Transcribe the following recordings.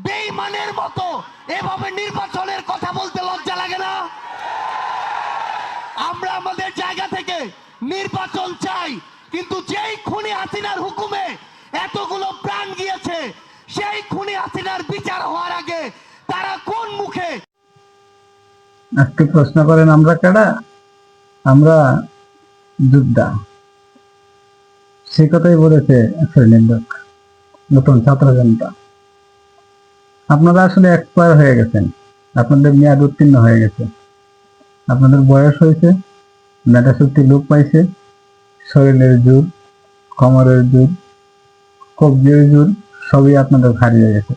বেঈমানের মতো এভাবে নির্বাচনের কথা বলতে লজ্জা লাগে না? আমরা আমাদের জায়গা থেকে নির্বাচন চাই, কিন্তু যেই খুনি হাসিনার হুকুমে এতগুলো প্রাণ গিয়েছে, সেই খুনি হাসিনার বিচার হওয়ার আগে তারা কোন মুখে? আজকে প্রশ্ন করেন আমরা কারা? আমরা যোদ্ধা। সে কথাই বলেছে নিন্দক নতুন ছাত্র জনতা। আপনারা আসলে এক্সপায়ার হয়ে গেছেন, আপনাদের মেয়াদ উত্তীর্ণ হয়ে গেছে, আপনাদের বয়স হয়েছে, মেধা শক্তি লোপ পাইছে, শরীরের জোর, কোমরের জোর, কবজির জোর সবই আপনাদের হারিয়ে গেছে।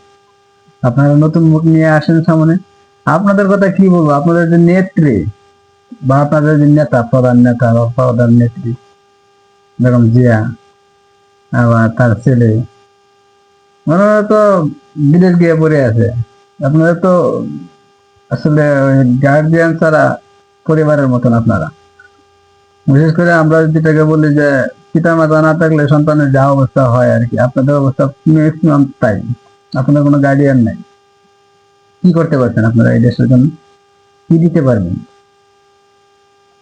আপনারা নতুন মুখ নিয়ে আসেন সামনে। আপনাদের কথা কি বলবো? আপনাদের যে নেত্রী বা আপনাদের যে নেতা, প্রধান নেতা বা প্রধান নেত্রী বেগম জিয়া, আবার তার ছেলে, ওনারা তো বিদেশ গিয়ে পড়ে আছে। আপনারা তো আসলে গার্জিয়ান ছাড়া পরিবারের মতন আপনারা। বিশেষ করে আমরা যেটাকে বলি যে পিতা মাতা না থাকলে সন্তানের যা অবস্থা হয় আর কি, আপনাদের অবস্থা ম্যাক্সিমাম তাই। আপনাদের কোনো গার্ডিয়ান নাই। কি করতে পারছেন আপনারা এই দেশের জন্য? কি দিতে পারবেন?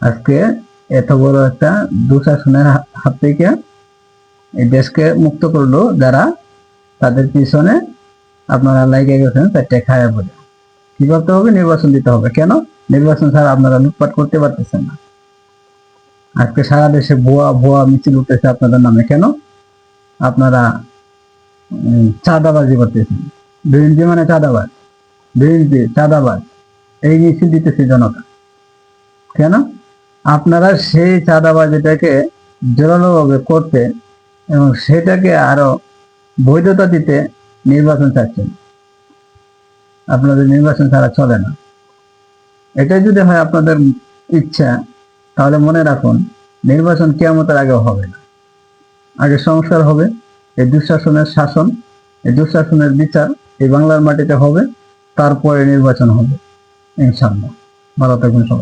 আজকে এত বড় একটা দুঃশাসনের হাত থেকে এই দেশকে মুক্ত করলো যারা, তাদের পিছনে আপনারা লাইগে গেছেন চারটে খায়া বলে। কি করতে হবে? নির্বাচন দিতে হবে। কেন? নির্বাচন ছাড়া আপনারা লুটপাট করতে পারতেছেন না। আজকে সারা দেশে ভুয়া ভুয়া মিছিল উঠতেছে আপনাদের নামে। কেন? আপনারা চাঁদাবাজি করতেছেন। বিএনপি মানে চাঁদাবাজ, বিএনপি চাঁদাবাজ, এই মিছিল দিতেছে জনতা। কেন? আপনারা সেই চাঁদাবাজিটাকে জোরালোভাবে করতে এবং সেটাকে আরো বৈধতা দিতে নির্বাচন চাচ্ছেন। আপনাদের নির্বাচন ছাড়া চলে না। এটাই যদি হয় আপনাদের ইচ্ছা, তাহলে মনে রাখুন নির্বাচন কিয়ামতের আগেও হবে না। আগে সংস্কার হবে, এই দুঃশাসনের শাসন, এই দুঃশাসনের বিচার এই বাংলার মাটিতে হবে, তারপরে নির্বাচন হবে ইনশাআল্লাহ। ভালো থাকবেন সবাই।